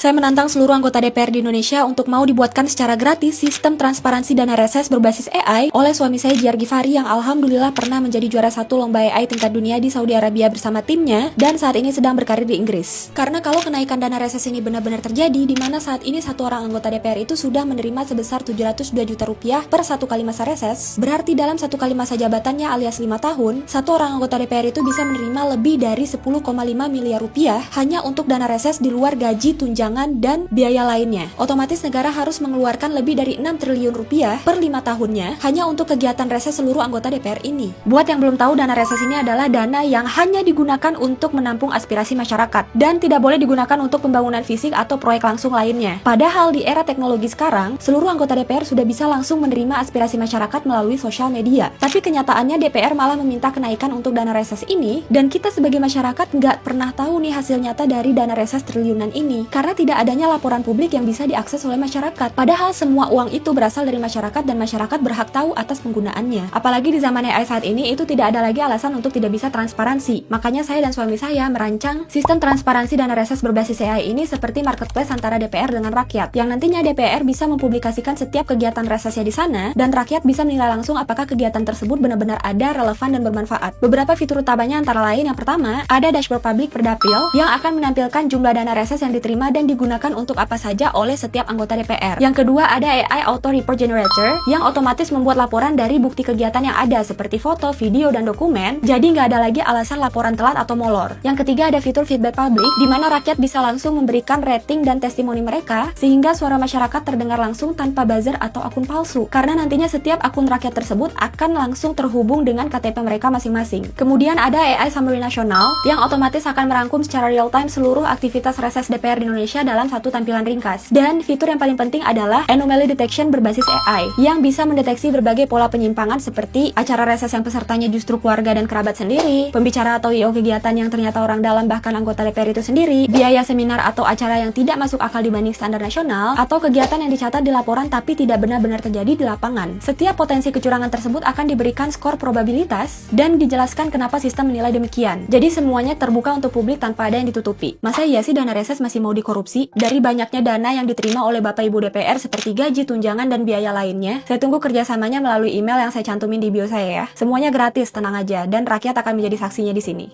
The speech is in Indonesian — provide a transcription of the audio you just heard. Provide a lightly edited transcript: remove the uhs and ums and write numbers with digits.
Saya menantang seluruh anggota DPR di Indonesia untuk mau dibuatkan secara gratis sistem transparansi dana reses berbasis AI oleh suami saya Jiar Gifari yang alhamdulillah pernah menjadi juara satu lomba AI tingkat dunia di Saudi Arabia bersama timnya dan saat ini sedang berkarir di Inggris. Karena kalau kenaikan dana reses ini benar-benar terjadi, di mana saat ini satu orang anggota DPR itu sudah menerima sebesar 702 juta rupiah per satu kali masa reses, berarti dalam satu kali masa jabatannya alias 5 tahun, satu orang anggota DPR itu bisa menerima lebih dari 10,5 miliar rupiah hanya untuk dana reses di luar gaji, tunjangan, dan biaya lainnya. Otomatis negara harus mengeluarkan lebih dari 6 triliun rupiah per 5 tahunnya hanya untuk kegiatan reses seluruh anggota DPR ini. Buat yang belum tahu, dana reses ini adalah dana yang hanya digunakan untuk menampung aspirasi masyarakat dan tidak boleh digunakan untuk pembangunan fisik atau proyek langsung lainnya. Padahal di era teknologi sekarang, seluruh anggota DPR sudah bisa langsung menerima aspirasi masyarakat melalui sosial media. Tapi kenyataannya DPR malah meminta kenaikan untuk dana reses ini, dan kita sebagai masyarakat nggak pernah tahu nih hasil nyata dari dana reses triliunan ini karena tidak adanya laporan publik yang bisa diakses oleh masyarakat. Padahal semua uang itu berasal dari masyarakat dan masyarakat berhak tahu atas penggunaannya. Apalagi di zaman AI saat ini, itu tidak ada lagi alasan untuk tidak bisa transparansi. Makanya saya dan suami saya merancang sistem transparansi dana reses berbasis AI ini seperti marketplace antara DPR dengan rakyat, yang nantinya DPR bisa mempublikasikan setiap kegiatan resesnya di sana dan rakyat bisa menilai langsung apakah kegiatan tersebut benar-benar ada, relevan, dan bermanfaat. Beberapa fitur utamanya antara lain, yang pertama, ada dashboard publik per dapil yang akan menampilkan jumlah dana reses yang diterima dan digunakan untuk apa saja oleh setiap anggota DPR. Yang kedua, ada AI Auto Report Generator yang otomatis membuat laporan dari bukti kegiatan yang ada seperti foto, video, dan dokumen, jadi nggak ada lagi alasan laporan telat atau molor. Yang ketiga, ada fitur feedback publik di mana rakyat bisa langsung memberikan rating dan testimoni mereka sehingga suara masyarakat terdengar langsung tanpa buzzer atau akun palsu, karena nantinya setiap akun rakyat tersebut akan langsung terhubung dengan KTP mereka masing-masing. Kemudian ada AI Summary Nasional yang otomatis akan merangkum secara real time seluruh aktivitas reses DPR di Indonesia dalam satu tampilan ringkas. Dan fitur yang paling penting adalah Anomaly Detection berbasis AI yang bisa mendeteksi berbagai pola penyimpangan seperti acara reses yang pesertanya justru keluarga dan kerabat sendiri, pembicara atau IO kegiatan yang ternyata orang dalam bahkan anggota DPR itu sendiri, biaya seminar atau acara yang tidak masuk akal dibanding standar nasional, atau kegiatan yang dicatat di laporan tapi tidak benar-benar terjadi di lapangan. Setiap potensi kecurangan tersebut akan diberikan skor probabilitas dan dijelaskan kenapa sistem menilai demikian. Jadi semuanya terbuka untuk publik tanpa ada yang ditutupi. Masa iya sih dana reses masih mau dikorupsi? Dari banyaknya dana yang diterima oleh Bapak Ibu DPR seperti gaji, tunjangan, dan biaya lainnya, saya tunggu kerjasamanya melalui email yang saya cantumin di bio saya ya. Semuanya gratis, tenang aja, dan rakyat akan menjadi saksinya di sini.